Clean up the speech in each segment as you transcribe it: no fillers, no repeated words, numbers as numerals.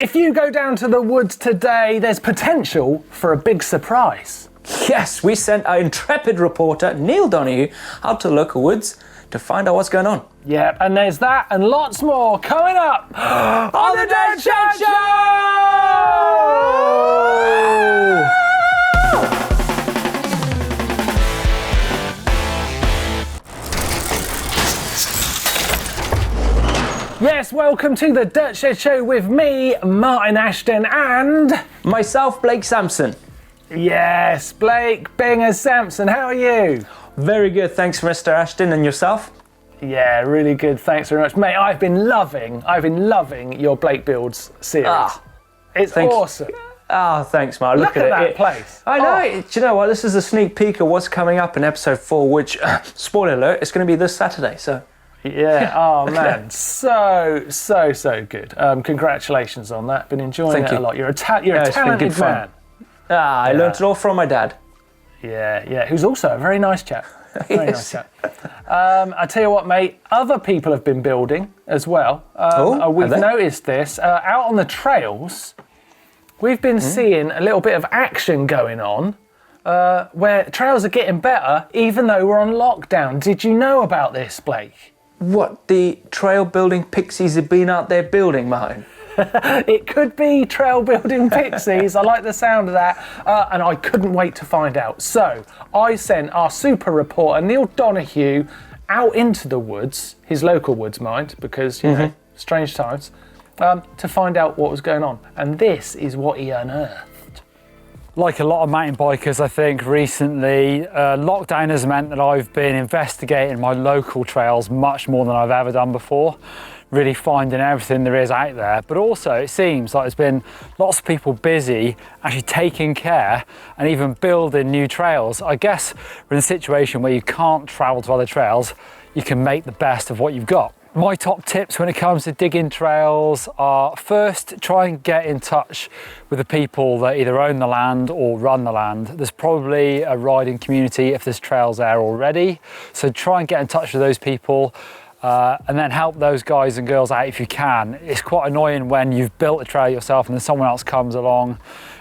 If you go down to the woods today, there's potential for a big surprise. Yes, we sent our intrepid reporter, Neil Donahue, out to the local woods to find out what's going on. Yep, and there's that and lots more coming up on the Dirt Shed Show! Yes, welcome to the Dirt Shed Show with me, Martyn Ashton, and... myself, Blake Sampson. Yes, Blake Binger Sampson, how are you? Very good, thanks Mr. Ashton, and yourself? Yeah, really good, thanks very much. Mate, I've been loving your Blake Builds series. It's awesome. Thanks, Mark. Look at that place. I know. Do you know what? This is a sneak peek of what's coming up in episode 4, which, spoiler alert, it's going to be this Saturday, so... Yeah, oh man, so good. Congratulations on that. Been enjoying it a lot. You're a talented man. I learned it all from my dad. Yeah, who's also a very nice chap. Nice chap. I tell you what, mate, other people have been building as well. We've noticed this. Out on the trails, we've been seeing a little bit of action going on. Where trails are getting better, even though we're on lockdown. Did you know about this, Blake? What, the trail building pixies have been out there building, Martyn? It could be trail building pixies. I like the sound of that, and I couldn't wait to find out. So I sent our super reporter Neil Donahue out into the woods, his local woods, mind, because you know, strange times, to find out what was going on. And this is what he unearthed. Like a lot of mountain bikers, I think, recently, lockdown has meant that I've been investigating my local trails much more than I've ever done before, really finding everything there is out there. But also, it seems like there's been lots of people busy actually taking care and even building new trails. I guess we're in a situation where you can't travel to other trails, you can make the best of what you've got. My top tips when it comes to digging trails are, first, try and get in touch with the people that either own the land or run the land. There's probably a riding community if there's trails there already, so try and get in touch with those people and then help those guys and girls out if you can. It's quite annoying when you've built a trail yourself and then someone else comes along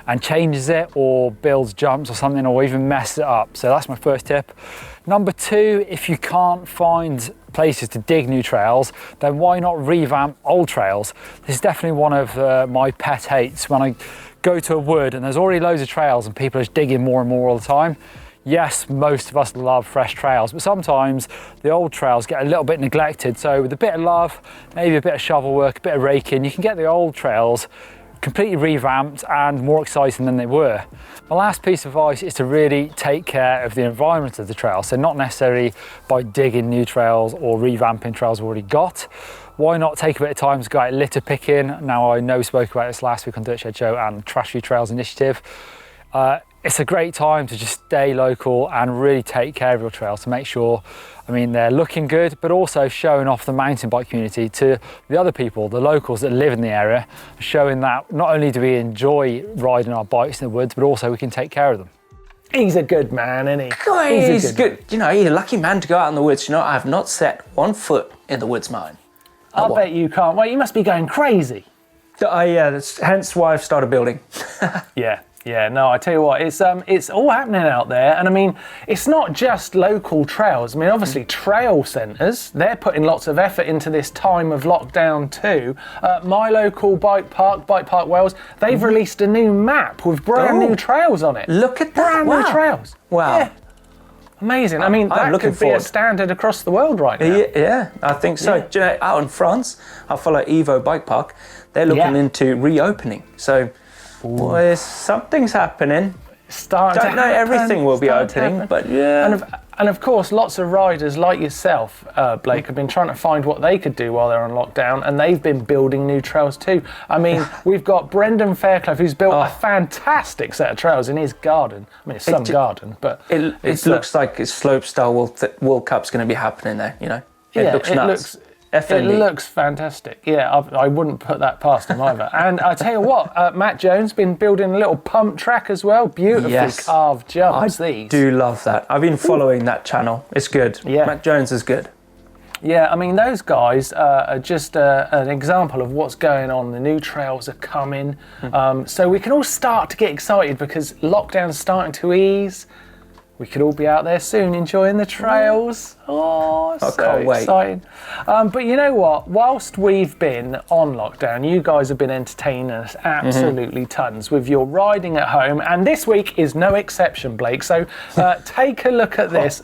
and changes it or builds jumps or something, or even messes it up. So that's my first tip. Number 2, if you can't find places to dig new trails, then why not revamp old trails? This is definitely one of my pet hates. When I go to a wood and there's already loads of trails and people are just digging more and more all the time. Yes, most of us love fresh trails, but sometimes the old trails get a little bit neglected. So with a bit of love, maybe a bit of shovel work, a bit of raking, you can get the old trails completely revamped and more exciting than they were. My last piece of advice is to really take care of the environment of the trail. So not necessarily by digging new trails or revamping trails we've already got. Why not take a bit of time to go out litter picking? Now, I know we spoke about this last week on Dirt Shed Show and Trash Free Trails Initiative. It's a great time to just stay local and really take care of your trails to make sure, they're looking good, but also showing off the mountain bike community to the other people, the locals that live in the area, showing that not only do we enjoy riding our bikes in the woods, but also we can take care of them. He's a good man, isn't he? He's good. You know, he's a lucky man to go out in the woods. You know, I have not set one foot in the woods, Martyn. I bet you can't. Well, you must be going crazy. Yeah, that's hence why I've started building. Yeah, no, I tell you what, it's all happening out there. And it's not just local trails. Obviously trail centres, they're putting lots of effort into this time of lockdown too. My local bike park Wales, they've released a new map with brand new trails on it. Look at that. Brand new trails. Wow. Yeah. Amazing. That could be a standard across the world right now. Yeah, I think so. Yeah. Do you know, out in France, I follow Evo Bike Park, they're looking into reopening. So, boy, something's happening. Don't know everything will be opening, but yeah. And of course, lots of riders like yourself, Blake, have been trying to find what they could do while they're on lockdown, and they've been building new trails too. We've got Brendan Fairclough, who's built a fantastic set of trails in his garden. It's some garden, but it looks like his slopestyle World Cup's going to be happening there. You know, it looks nuts. It looks fantastic. Yeah, I wouldn't put that past him either. And I tell you what, Matt Jones been building a little pump track as well. Beautifully carved jumps. I do love that. I've been following that channel. It's good. Yeah. Matt Jones is good. Yeah, I mean, those guys are just an example of what's going on. The new trails are coming. So we can all start to get excited because lockdown's starting to ease. We could all be out there soon enjoying the trails. Oh, I so can't wait. exciting. But you know what? Whilst we've been on lockdown, you guys have been entertaining us absolutely tons with your riding at home. And this week is no exception, Blake. So take a look at this.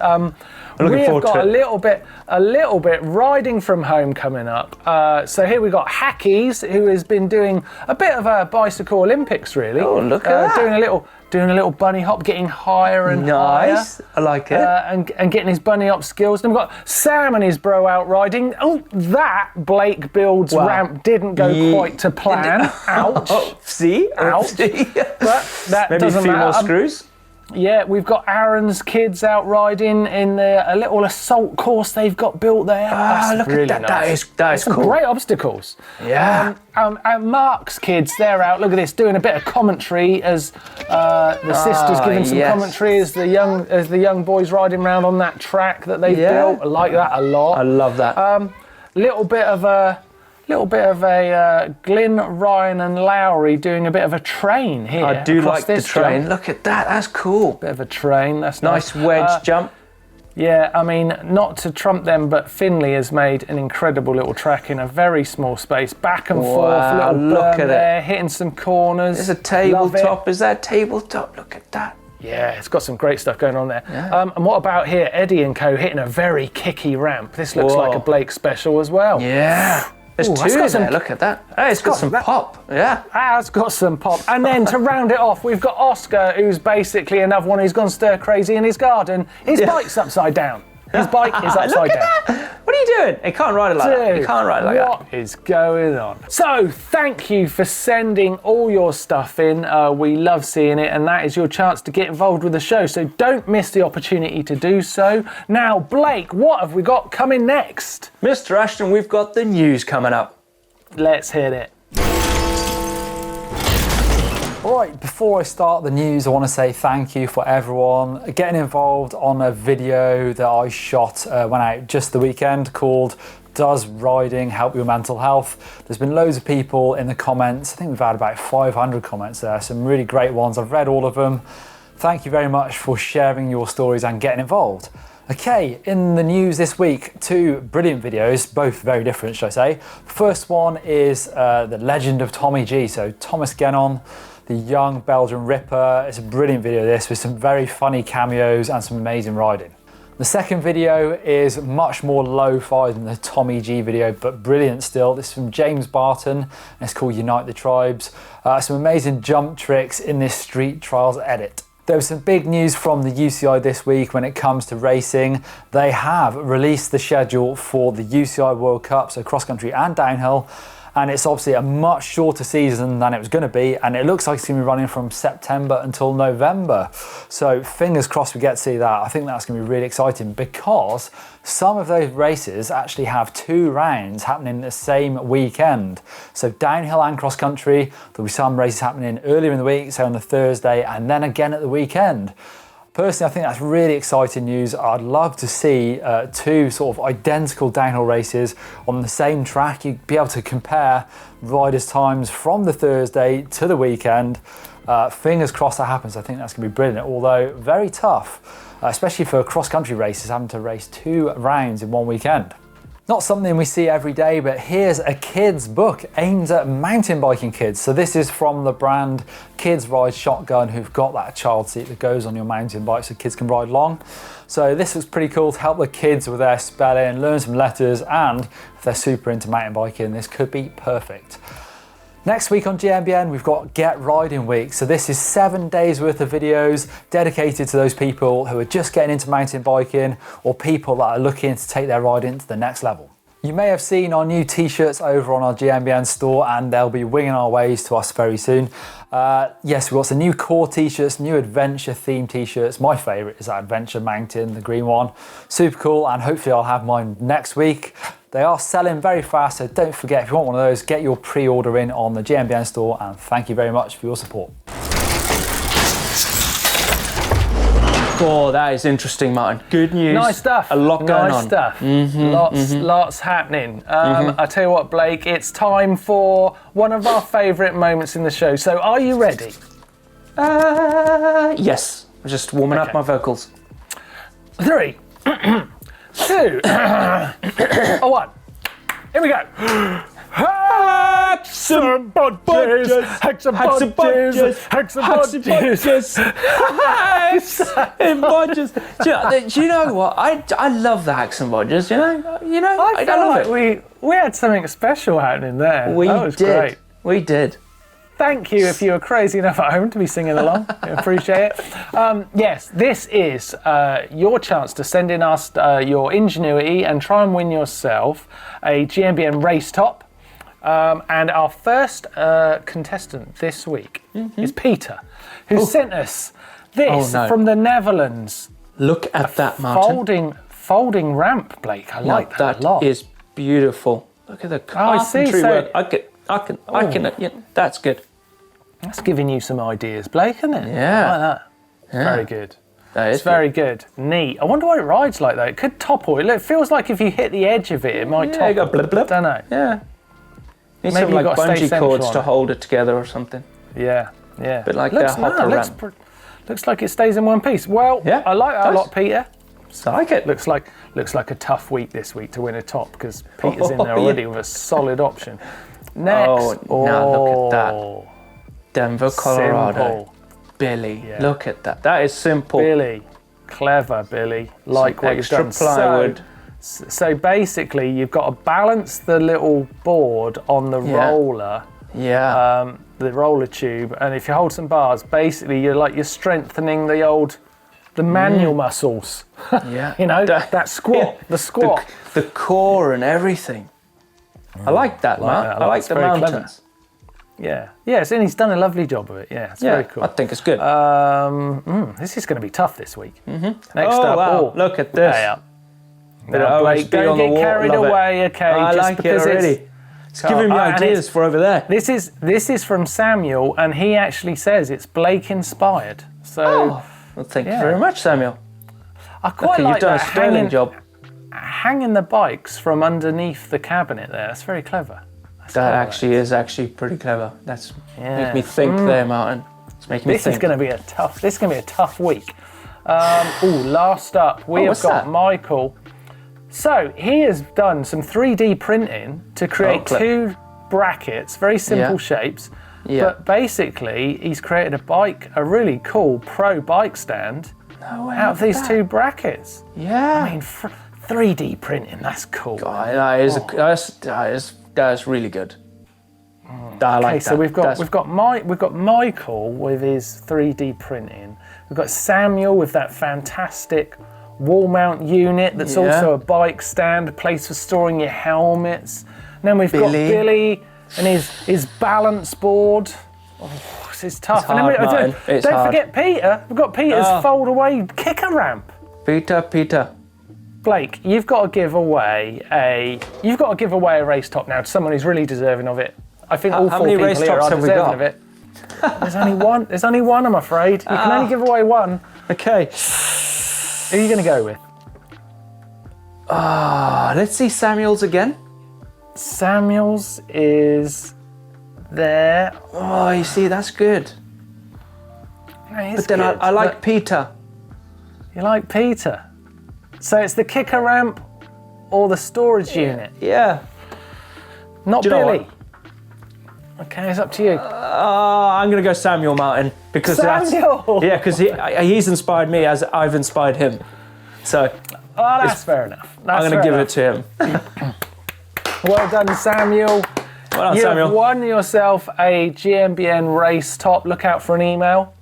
We have got a little bit riding from home coming up. So here we've got Hackies, who has been doing a bit of a bicycle Olympics, really. Oh, look at that. Doing a little bunny hop, getting higher and higher. Nice, I like it. And getting his bunny hop skills. And we've got Sam and his bro out riding. Oh, that Blake builds ramp didn't go quite to plan. Ouch. See? Ouch. But that Maybe doesn't a few matter. more screws. Yeah, we've got Aaron's kids out riding in a little assault course they've got built there. Look really at that. nice. That is Some cool. great obstacles. Yeah. And Mark's kids, they're out. Look at this, doing a bit of commentary as the sisters giving some commentary as the young boys riding around on that track that they've built. I like that a lot. I love that. Little bit of a Glyn, Ryan and Lowry doing a bit of a train here. I do like the this train. jump. Look at that. That's cool. Bit of a train. That's Nice wedge jump. Yeah, I mean, not to trump them, but Finley has made an incredible little track in a very small space. Back and forth, little look burn at there, hitting some corners. There's a tabletop. Is that tabletop? Look at that. Yeah, it's got some great stuff going on there. Yeah. And what about here? Eddie and co hitting a very kicky ramp. This looks like a Blake special as well. Yeah. There's two there, look at that. Hey, it's got some pop. Yeah. It's got some pop. And then to round it off, we've got Oscar, who's basically another one who's gone stir crazy in his garden. His bike's upside down. His bike is upside down. What are you doing? He can't ride it like that. He can't ride it like that. What is going on? So, thank you for sending all your stuff in. We love seeing it, and that is your chance to get involved with the show. So, don't miss the opportunity to do so. Now, Blake, what have we got coming next? Mr. Ashton, we've got the news coming up. Let's hit it. Alright, before I start the news, I want to say thank you for everyone getting involved on a video that I shot went out just the weekend called Does Riding Help Your Mental Health? There's been loads of people in the comments. I think we've had about 500 comments there, some really great ones. I've read all of them. Thank you very much for sharing your stories and getting involved. Okay, in the news this week, two brilliant videos, both very different, should I say. First one is the legend of Tommy G, so Thomas Gennon, the young Belgian Ripper. It's a brilliant video, this, with some very funny cameos and some amazing riding. The second video is much more lo-fi than the Tommy G video, but brilliant still. This is from James Barton, and it's called Unite the Tribes. Some amazing jump tricks in this street trials edit. There was some big news from the UCI this week when it comes to racing. They have released the schedule for the UCI World Cup, so cross country and downhill. And it's obviously a much shorter season than it was going to be, and it looks like it's going to be running from September until November. So fingers crossed we get to see that. I think that's going to be really exciting because some of those races actually have 2 rounds happening the same weekend. So downhill and cross country, there'll be some races happening earlier in the week, so on the Thursday, and then again at the weekend. Personally, I think that's really exciting news. I'd love to see 2 sort of identical downhill races on the same track. You'd be able to compare riders' times from the Thursday to the weekend. Fingers crossed that happens. I think that's going to be brilliant, although very tough, especially for cross-country races, having to race 2 rounds in one weekend. Not something we see every day, but here's a kid's book aimed at mountain biking kids. So this is from the brand Kids Ride Shotgun, who've got that child seat that goes on your mountain bike so kids can ride along. So this was pretty cool to help the kids with their spelling, learn some letters, and if they're super into mountain biking, this could be perfect. Next week on GMBN, we've got Get Riding Week. So this is 7 days worth of videos dedicated to those people who are just getting into mountain biking or people that are looking to take their riding to the next level. You may have seen our new t-shirts over on our GMBN store, and they'll be winging our ways to us very soon. Yes, we've got some new core t-shirts, new adventure themed t-shirts. My favourite is that Adventure Mountain, the green one. Super cool, and hopefully I'll have mine next week. They are selling very fast, so don't forget, if you want one of those, get your pre-order in on the GMBN store, and thank you very much for your support. Oh, that is interesting, Martyn. Good news. Nice stuff. A lot going on. Nice stuff. Lots happening. I tell you what, Blake, it's time for one of our favourite moments in the show. So, are you ready? Yes. I'm just warming up my vocals. 3, 2, 1. Here we go. Hexabodges, hexabodges, hexabodges. Do you know what? I love the hacks and bodges. You know. I felt like we had something special happening there. That was great. We did. Thank you if you were crazy enough at home to be singing along. I appreciate it. Yes, this is your chance to send in us your ingenuity and try and win yourself a GMBN race top. And our first contestant this week is Peter, who sent us this from the Netherlands. Look at that, Martyn. Folding ramp, Blake. I like that a lot. That is beautiful. Look at the carpentry work. I can. Yeah, that's good. That's giving you some ideas, Blake, isn't it? Yeah. I like that. Yeah. Very good. That is very good. Neat. I wonder why it rides like that. It could topple. It feels like if you hit the edge of it, it might topple. You go blip, blip. Don't know. Yeah. Need Maybe some like bungee cords to it. hold it together or something. Yeah. But like that hopper ramp. Looks like it stays in one piece. Well, I like that a lot, Peter. I like it. Looks like a tough week this week to win a top because Peter's in there already with a solid option. Next. Now look at that. Denver, Colorado. Simple. Billy. Yeah. Look at that. That is simple. Billy. Clever, Billy. Like some what extra you've done. plywood. So basically, you've got to balance the little board on the roller. Yeah. The roller tube, and if you hold some bars, basically you're strengthening the manual muscles. Yeah. You know, that squat, the squat. The core and everything. I like that, Matt. I like the mountains. Clever. Yeah. Yes, and he's done a lovely job of it. Yeah, it's very cool. I think it's good. This is going to be tough this week. Next up, look at this. Blake, don't get carried away, okay? I like it already. It's giving me ideas for over there. This is from Samuel, and he actually says it's Blake inspired. So, well, thank you very much, Samuel. I quite like you've done a sterling job. Hanging the bikes from underneath the cabinet there. That's very clever. That is actually pretty clever. That's make me think there, Martyn. It's making me think. This is going to be a tough week. Last up, we have got Michael. So he has done some 3D printing to create two brackets, very simple shapes. Yeah. But basically, he's created a really cool pro bike stand out of these two brackets. Yeah. I mean, 3D printing, that's cool. That is really good. I like that. So we've got Michael with his 3D printing. We've got Samuel with that fantastic wall mount unit that's also a bike stand, a place for storing your helmets. And then we've got Billy and his balance board. Oh, this is tough. It's hard, and then don't forget Peter. We've got Peter's fold away kicker ramp. Peter. Blake, you've got to give away a race top now to someone who's really deserving of it. I think all 4 people here are deserving of it. There's only one. There's only one, I'm afraid. You can only give away one. Okay. Who are you going to go with? Let's see Samuel's again. Samuel's is there. Oh, you see, that's good. But then I like Peter. You like Peter? So it's the kicker ramp or the storage unit? Yeah. Not Billy. Okay, it's up to you. I'm going to go Samuel, Martyn, because because he's inspired me as I've inspired him. So that's fair enough. I'm going to give it to him. Well done, Samuel. Well done, Samuel. You've won yourself a GMBN race top. Look out for an email.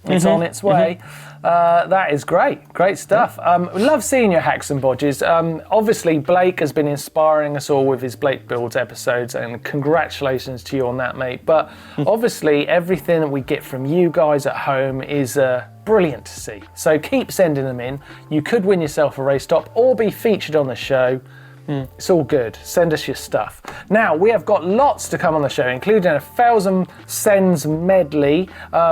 It's on its way. That is great stuff. Love seeing your hacks and bodges. Obviously, Blake has been inspiring us all with his Blake Builds episodes, and congratulations to you on that, mate. But obviously, everything that we get from you guys at home is brilliant to see. So keep sending them in. You could win yourself a race top or be featured on the show. It's all good. Send us your stuff. Now, we have got lots to come on the show, including a 1,000 Sends medley.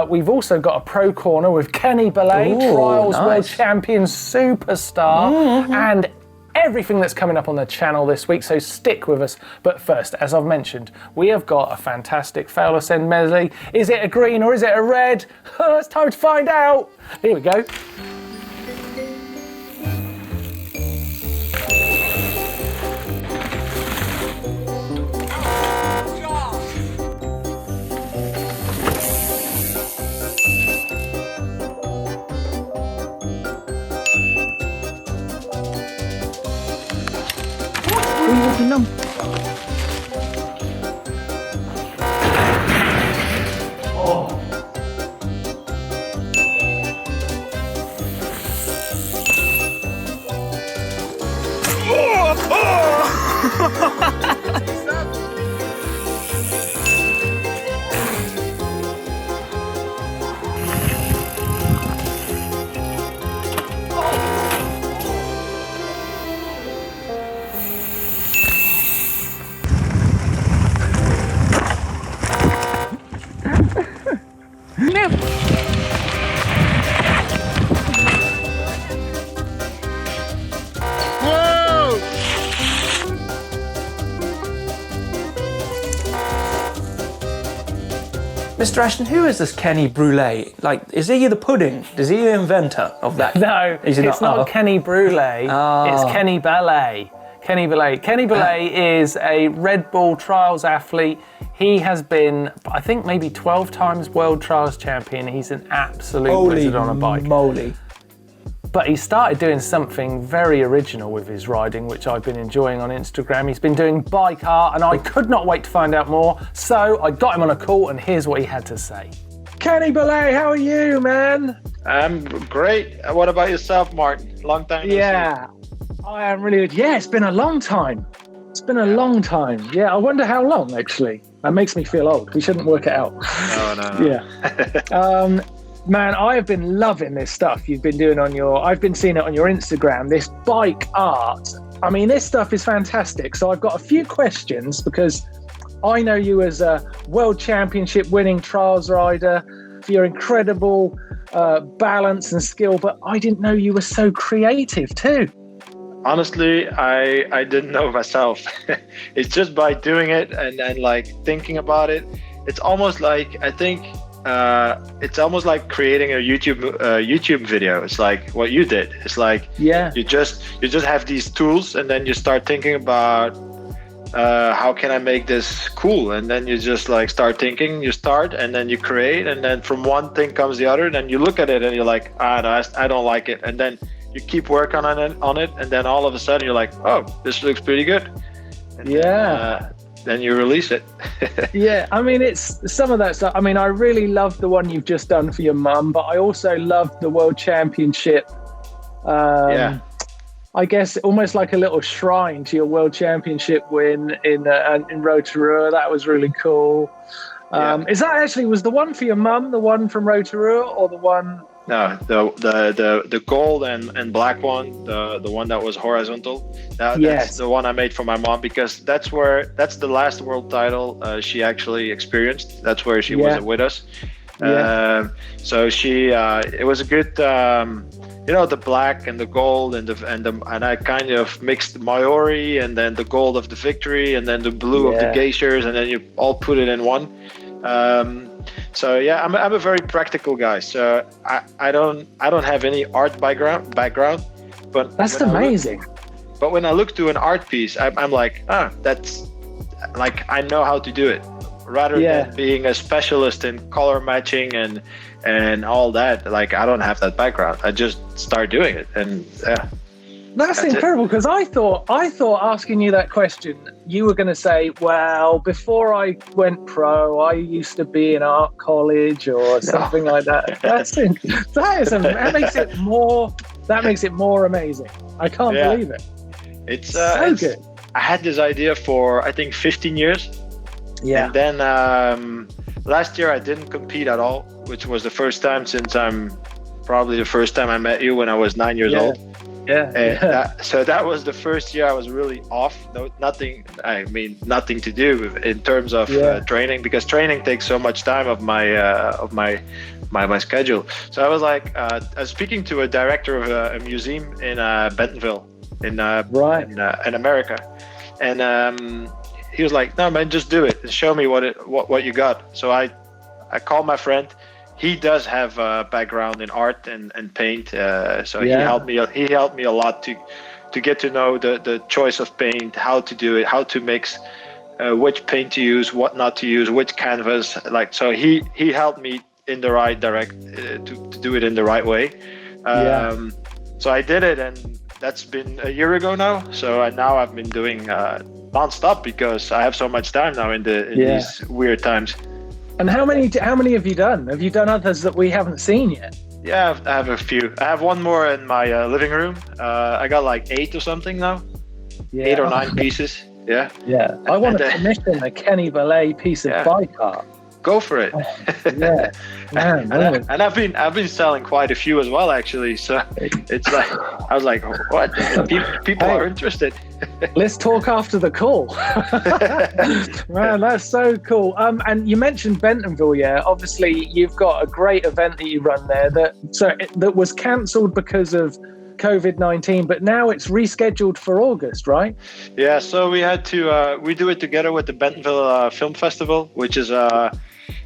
We've also got a pro corner with Kenny Belaey, Trials World Champion Superstar, and everything that's coming up on the channel this week, so stick with us. But first, as I've mentioned, we have got a fantastic Fail or Send medley. Is it a green or is it a red? It's time to find out. Here we go. Mr. Ashton, who is this Kenny Belaey? Like, is he the pudding? Is he the inventor of that? No, it's not Kenny Belaey. It's Kenny Belaey. Kenny Belaey. Kenny Belaey is a Red Bull Trials athlete. He has been, I think, maybe 12 times World Trials champion. He's an absolute wizard on a bike. Moly. But he started doing something very original with his riding, which I've been enjoying on Instagram. He's been doing bike art, and I could not wait to find out more. So I got him on a call, and here's what he had to say. Kenny Belaey, how are you, man? I'm great. What about yourself, Martyn? Long time no see. I am really good. Yeah, it's been a long time. It's been a long time. Yeah, I wonder how long, actually. That makes me feel old. We shouldn't work it out. No. Yeah. Man, I have been loving this stuff you've been doing I've been seeing it on your Instagram, this bike art. I mean, this stuff is fantastic. So I've got a few questions because I know you as a world championship winning trials rider for your incredible balance and skill, but I didn't know you were so creative too. Honestly, I didn't know myself. It's just by doing it and like thinking about it. It's almost like, I think, it's almost like creating a YouTube video. It's like what you did. It's like you just have these tools, and then you start thinking about how can I make this cool, and then you just like start thinking. You start, and then you create, and then from one thing comes the other. And then you look at it, and you're like, no, I don't like it. And then you keep working on it, and then all of a sudden you're like, oh, this looks pretty good. And then you release it. Yeah, I mean, it's some of that stuff. I mean, I really love the one you've just done for your mum, but I also loved the World Championship. I guess almost like a little shrine to your World Championship win in Rotorua. That was really cool. Is that actually, was the one for your mum, the one from Rotorua, or the one? No, the gold and black one, the one that was horizontal. That's the one I made for my mom, because that's the last world title she actually experienced. That's where she wasn't with us. So she it was a good the black and the gold and I kind of mixed the Maori and then the gold of the victory and then the blue of the geishas, and then you all put it in one. So yeah, I'm a very practical guy. So I don't have any art background, but that's amazing. But when I look to an art piece, I'm like, that's like, I know how to do it, rather than being a specialist in color matching and all that. Like, I don't have that background. I just start doing it, and That's incredible, because I thought asking you that question, you were going to say, well, before I went pro, I used to be in art college or something like that. That makes it more amazing. I can't believe it. It's so good. I had this idea for, I think, 15 years. Yeah. And then last year I didn't compete at all, which was the first time since probably the first time I met you when I was 9 years old. So that was the first year I was really off. Nothing to do in terms of training, because training takes so much time of my schedule. So I was like, I was speaking to a director of a museum in Bentonville in America, and he was like, "No, man, just do it and show me what you got." So I called my friend. He does have a background in art and paint, so he helped me. He helped me a lot to get to know the choice of paint, how to do it, how to mix, which paint to use, what not to use, which canvas. Like, so he helped me in the right to do it in the right way. So I did it, and that's been a year ago now. So now I've been doing non-stop because I have so much time now in these weird times. And how many have you done? Have you done others that we haven't seen yet? Yeah, I have a few. I have one more in my living room. I got like 8 or something now. 8 or 9 pieces. Yeah. Yeah. I want to commission a Kenny Belaey piece of bike art. Go for it. Yeah. Man, and I've been selling quite a few as well, actually. So it's like, I was like, what? People are interested. Let's talk after the call. Man, that's so cool. And you mentioned Bentonville, obviously you've got a great event that you run there that was cancelled because of COVID-19, but now it's rescheduled for August, right? Yeah, so we had to we do it together with the Bentonville Film Festival, which is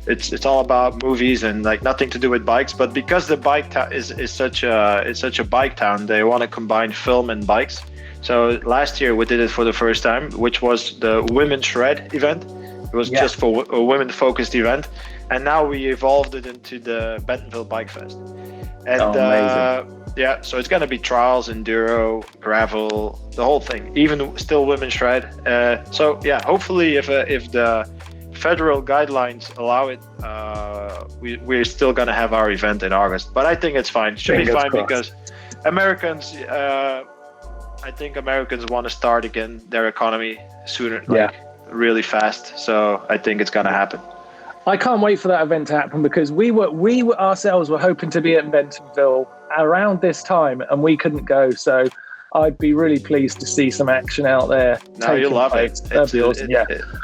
it's all about movies and like nothing to do with bikes. But because the bike is such a bike town, they want to combine film and bikes. So last year we did it for the first time, which was the Women Shred event. It was just for a women-focused event, and now we evolved it into the Bentonville Bike Fest. And amazing. So it's gonna be trials, enduro, gravel, the whole thing. Even still women shred. Hopefully, if the federal guidelines allow it, we're still gonna have our event in August. But I think it's fine. Should be fine because Americans. I think Americans want to start again their economy sooner, really fast. So I think it's gonna happen. I can't wait for that event to happen because we ourselves were hoping to be at Bentonville around this time and we couldn't go. So I'd be really pleased to see some action out there. No, you'll love it. That'd be awesome.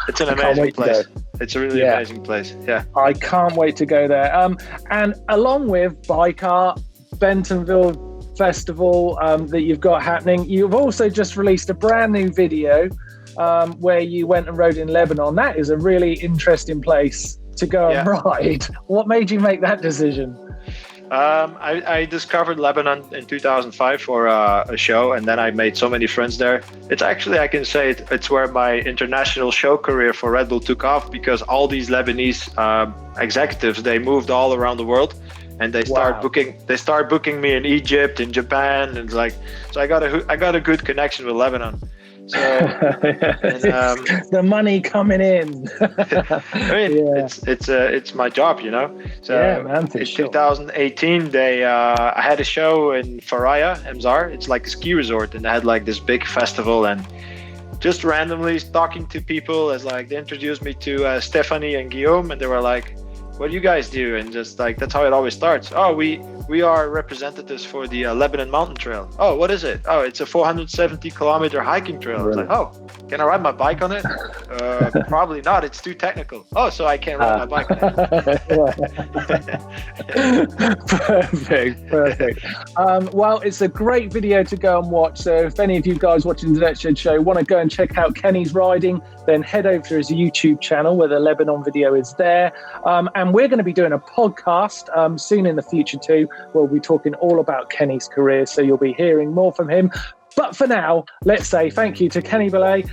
It's an amazing place. It's a really amazing place. Yeah. I can't wait to go there. And along with Bike Art, Bentonville Festival that you've got happening, you've also just released a brand new video where you went and rode in Lebanon. That is a really interesting place to go and ride. What made you make that decision? I discovered Lebanon in 2005 for a show, and then I made so many friends there. It's actually, I can say it's where my international show career for Red Bull took off, because all these Lebanese executives, they moved all around the world, and they start booking me in Egypt, in Japan, and it's like, so I got a good connection with Lebanon. So, the money coming in. I mean, it's my job, you know. So in 2018, I had a show in Faraya, Emzar. It's like a ski resort, and they had like this big festival, and just randomly talking to people, as like they introduced me to Stephanie and Guillaume, and they were like, "What do you guys do?" And just like that's how it always starts. Oh, we are representatives for the Lebanon Mountain Trail. Oh, what is it? Oh, it's a 470-kilometer hiking trail. Really? I was like, oh, can I ride my bike on it? Probably not. It's too technical. Oh, so I can't ride my bike on it. Perfect. Well, it's a great video to go and watch. So if any of you guys watching the Next Gen Show want to go and check out Kenny's riding, then head over to his YouTube channel where the Lebanon video is there. And we're going to be doing a podcast soon in the future too. We'll be talking all about Kenny's career, so you'll be hearing more from him. But for now, let's say thank you to Kenny Belaey,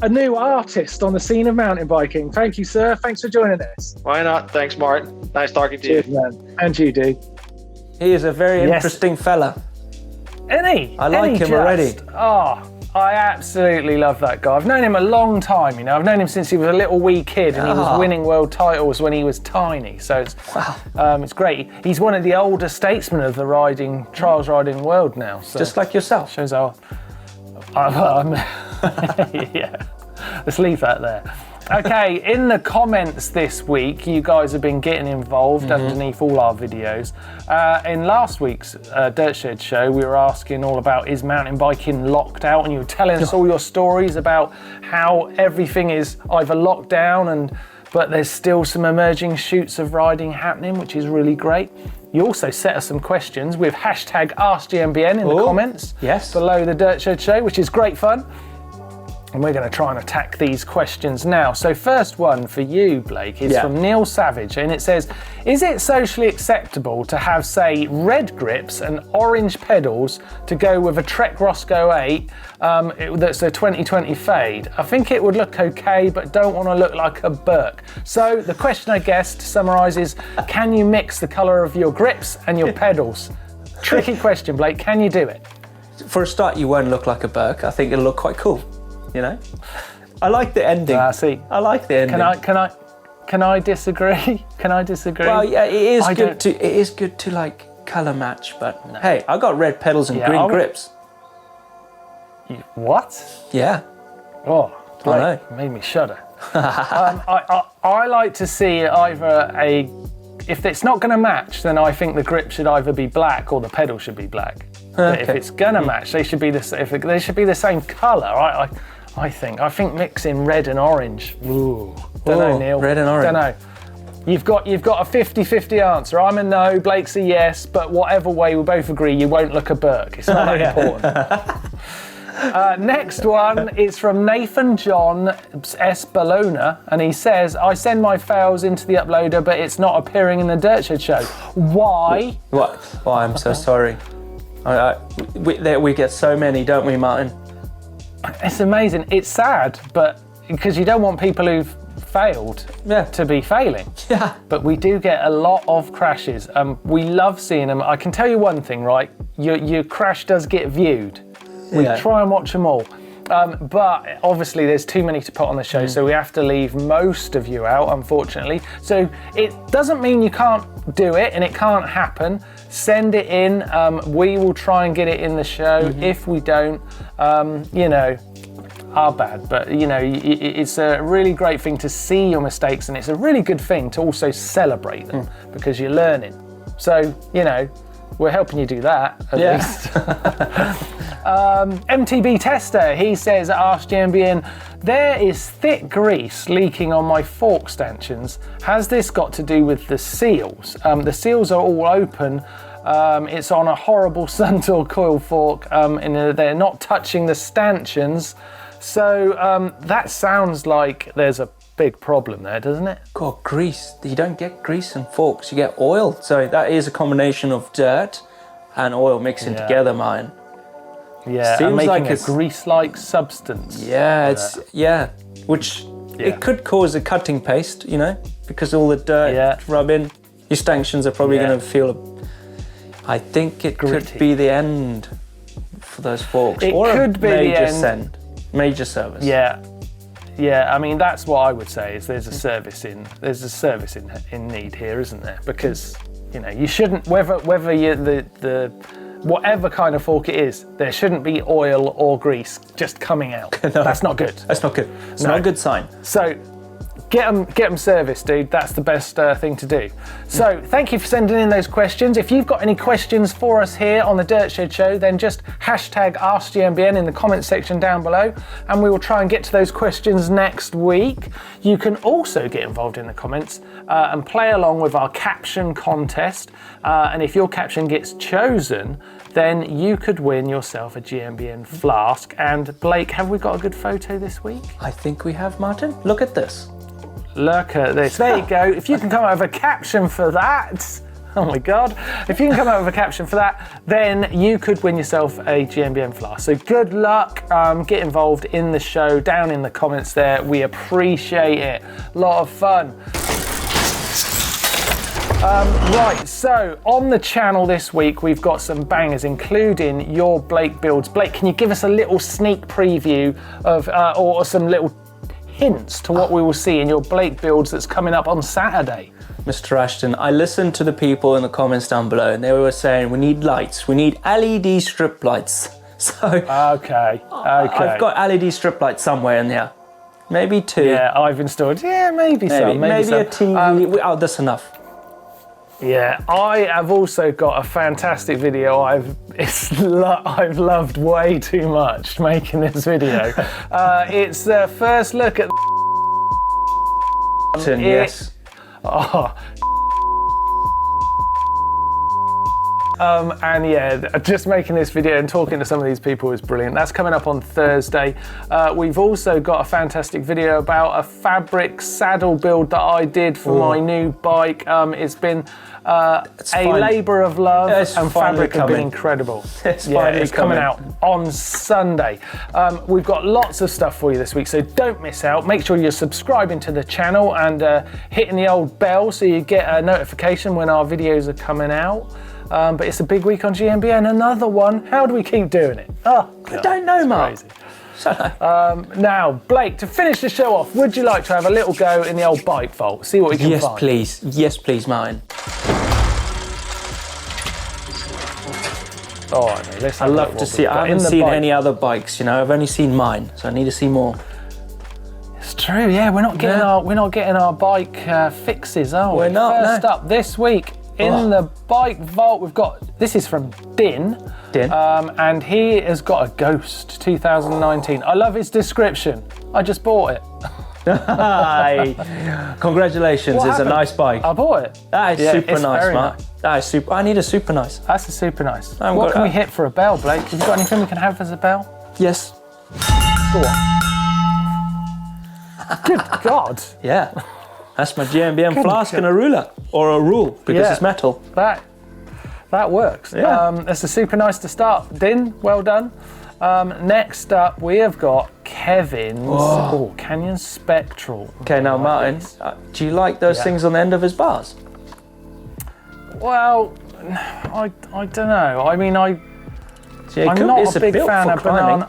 a new artist on the scene of mountain biking. Thank you, sir. Thanks for joining us. Why not? Thanks, Martyn. Nice talking to you. Cheers, man. And you, dude. He is a very interesting fella. Isn't he? I like him already. Oh, I absolutely love that guy. I've known him a long time, you know. I've known him since he was a little wee kid, and he was winning world titles when he was tiny. So it's great. He's one of the older statesmen of the trials riding world now. So just like yourself. Shows how. Yeah. Let's leave that there. Okay, in the comments this week, you guys have been getting involved underneath all our videos. In last week's Dirt Shed show, we were asking all about, is mountain biking locked out? And you were telling us all your stories about how everything is either locked down but there's still some emerging shoots of riding happening, which is really great. You also set us some questions with hashtag AskGMBN in the comments below the Dirt Shed show, which is great fun. And we're going to try and attack these questions now. So first one for you, Blake, is from Neil Savage, and it says, is it socially acceptable to have, say, red grips and orange pedals to go with a Trek Roscoe 8 that's a 2020 fade? I think it would look okay, but don't want to look like a Burke. So the question, I guess, to summarise is, can you mix the colour of your grips and your pedals? Tricky question, Blake. Can you do it? For a start, you won't look like a Burke. I think it'll look quite cool. You know, I like the ending. I like the ending. Can I disagree? Can I disagree? Well, yeah, it is good to like colour match, but hey, I got red pedals and green grips. What? Yeah. Oh, I know. Made me shudder. I like to see either if it's not going to match, then I think the grip should either be black or the pedal should be black. But if it's going to match, they should be the same colour. I think mixing red and orange. Ooh, don't know, Neil. Red and orange. Don't know. You've got a 50-50 answer. I'm a no, Blake's a yes, but whatever way we both agree, you won't look a Burke. It's not that important. Next one is from Nathan John S. Bologna, and he says, I send my files into the uploader, but it's not appearing in the Dirt Shed show. Why? What? Oh, I'm so sorry. We get so many, don't we, Martyn? It's amazing. It's sad, but because you don't want people who've failed to be failing. Yeah. But we do get a lot of crashes. We love seeing them. I can tell you one thing, right? Your crash does get viewed. We try and watch them all. But obviously there's too many to put on the show, so we have to leave most of you out, unfortunately. So it doesn't mean you can't do it and it can't happen. Send it in. We will try and get it in the show. If we don't, our bad. But, it's a really great thing to see your mistakes, and it's a really good thing to also celebrate them because you're learning. So, we're helping you do that, at least. MTB Tester, he says at AskGMBN, there is thick grease leaking on my fork stanchions. Has this got to do with the seals? The seals are all open. It's on a horrible Suntour coil fork, and they're not touching the stanchions. So that sounds like there's a big problem there, doesn't it? God, grease. You don't get grease in forks, you get oil. So that is a combination of dirt and oil mixing together, Martyn. Yeah, seems and making like a grease-like substance. Yeah, which it could cause a cutting paste, because all the dirt rubbing. Your stanchions are probably going to feel. I think it could be the end for those forks, it or could a be major the end. Major service. Yeah. I mean, that's what I would say. Is there's a service in need here, isn't there? Because you shouldn't whether you the whatever kind of fork it is, there shouldn't be oil or grease just coming out. No, that's not good. That's not good. It's not a good sign. So get them serviced, dude. That's the best thing to do. So thank you for sending in those questions. If you've got any questions for us here on the Dirt Shed Show, then just hashtag AskGMBN in the comment section down below, and we will try and get to those questions next week. You can also get involved in the comments and play along with our caption contest. And if your caption gets chosen, then you could win yourself a GMBN flask. And Blake, have we got a good photo this week? I think we have, Martyn. Look at this. Look at this. There you go. If you can come up with a caption for that, oh my God. If you can come up with a caption for that, then you could win yourself a GMBN flask. So good luck. Get involved in the show down in the comments there. We appreciate it. A lot of fun. Right, so on the channel this week, we've got some bangers, including your Blake builds. Blake, can you give us a little sneak preview of, or some little hints to what we will see in your Blake builds that's coming up on Saturday? Mr. Ashton, I listened to the people in the comments down below, and they were saying we need lights, we need LED strip lights. So okay. I've got LED strip lights somewhere in there. Maybe 2. Yeah, I've installed. Yeah, maybe some. Maybe some. a TV. That's enough. Yeah, I have also got a fantastic video. I've loved way too much making this video. It's the first look at. Yes. Oh. And yeah, just making this video and talking to some of these people is brilliant. That's coming up on Thursday. We've also got a fantastic video about a fabric saddle build that I did for my new bike. It's been a labour of love, and fabric has been incredible. It's coming out on Sunday. We've got lots of stuff for you this week, so don't miss out. Make sure you're subscribing to the channel and hitting the old bell so you get a notification when our videos are coming out. But it's a big week on GMBN, another one. How do we keep doing it? Oh, God, I don't know, Mark. Now, Blake, to finish the show off, would you like to have a little go in the old bike vault? See what we can find. Yes, please, Martyn. All right, mate, let's have I love to see. I haven't seen any other bikes. You know, I've only seen mine, so I need to see more. It's true. Yeah, we're not getting our bike fixes, are we? We're not. First up this week. In the bike vault, we've got, this is from Din. And he has got a Ghost 2019. I love his description. I just bought it. Congratulations, it's a nice bike. I bought it. That is super nice, Mark. That is super. I need a super nice. That's a super nice. What can we hit for a bell, Blake? Have you got anything we can have as a bell? Yes. Go on. Good God. Yeah. That's my GMBN flask and a ruler, or a rule, because it's metal. That works. Yeah. That's a super nice to start. Din, well done. Next up, we have got Kevin's Canyon Spectral. Okay, now Martyn, do you like those things on the end of his bars? Well, I don't know. I mean, I'm not a big fan of banana.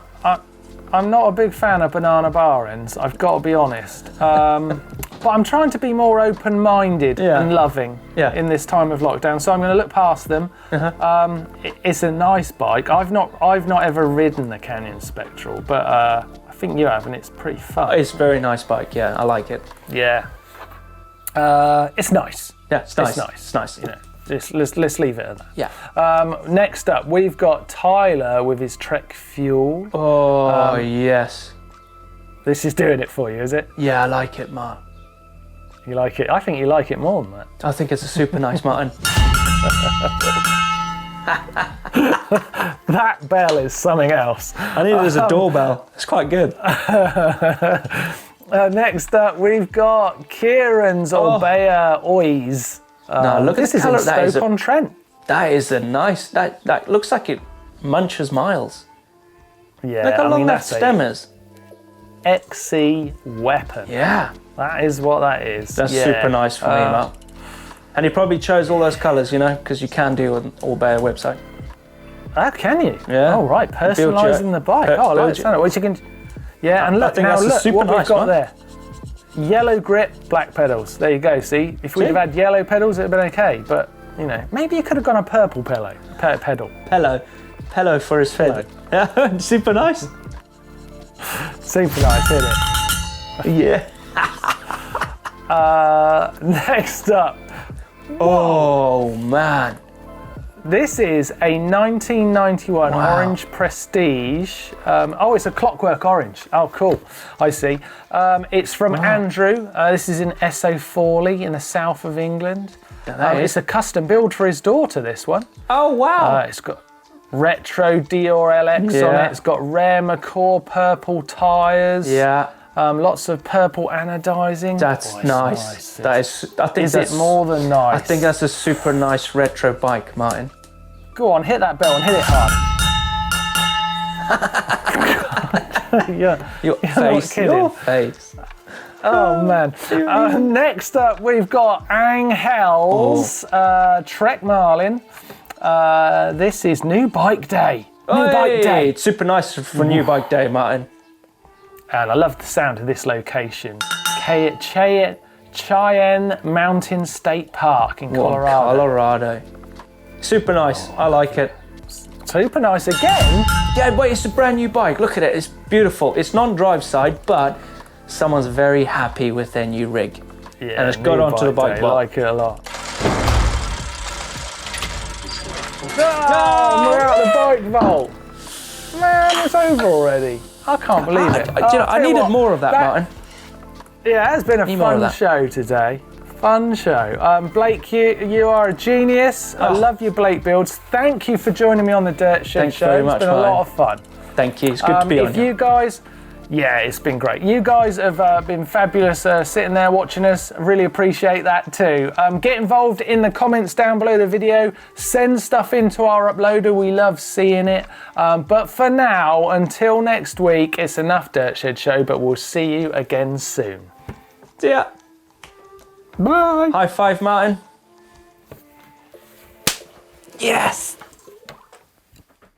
I'm not a big fan of banana bar ends. I've got to be honest. But I'm trying to be more open-minded and loving in this time of lockdown. So I'm going to look past them. It's a nice bike. I've not ever ridden the Canyon Spectral, but I think you have, and it's pretty fun. It's a very nice bike. Yeah, I like it. Yeah. It's nice. Yeah, it's nice. It's nice. You know, let's leave it at that. Yeah. Next up, we've got Tyler with his Trek Fuel. Oh yes. This is doing it for you, is it? Yeah, I like it, Mark. You like it? I think you like it more than that. I think it's a super nice Martyn. That bell is something else. I need it as a doorbell. It's quite good. Next up, we've got Kieran's Orbea Oys. No, look at the colour. That is on Trent. That is a nice. That looks like it munches miles. Yeah, look how long that stem is. XC weapon. Yeah. That is what that is. That's super nice for me, Mark. And he probably chose all those colours, you know, because you can do an Orbea website. Can you? Yeah. Oh, right, personalising the bike. Look, what you can. Yeah, and look, now look what we've got there. Yellow grip, black pedals. There you go, see? If we'd have had yellow pedals, it would have been okay. But, you know, maybe you could have gone a purple pedal. Pillow for his feet. Yeah, super nice. Super nice, isn't it? Yeah. Next up. Oh, man. This is a 1991 Orange Prestige. It's a clockwork orange. Oh, cool. I see. It's from Andrew. This is in SO4ley in the south of England. It's a custom build for his daughter, this one. Oh, wow. It's got retro Dior LX on it. It's got rare McCaw purple tyres. Yeah. Lots of purple anodizing. That's nice. That is. I think is it more than nice? I think that's a super nice retro bike, Martyn. Go on, hit that bell and hit it hard. Your face. Oh man. Next up, we've got Angel's Trek Marlin. This is New Bike Day. Bike Day. It's super nice for New Bike Day, Martyn. And I love the sound of this location. Cheyenne Mountain State Park in Colorado. Super nice. I like it. Super nice again. Yeah, but it's a brand new bike. Look at it. It's beautiful. It's non-drive side, but someone's very happy with their new rig. Yeah, and it's got onto the bike I vault. like it a lot. Oh, we're out the bike vault. Man, it's over already. I can't believe it. I needed more of that, Martyn. Yeah, it has been a fun show today. Fun show. Blake, you are a genius. I love your Blake builds. Thank you for joining me on the Dirt Shed show. Very much, it's been a lot of fun. Thank you. It's good to be on here. You guys, yeah, it's been great. You guys have been fabulous sitting there watching us. Really appreciate that too. Get involved in the comments down below the video. Send stuff into our uploader. We love seeing it. But for now, until next week, it's enough Dirt Shed show, but we'll see you again soon. See ya. Bye. High five, Martyn. Yes.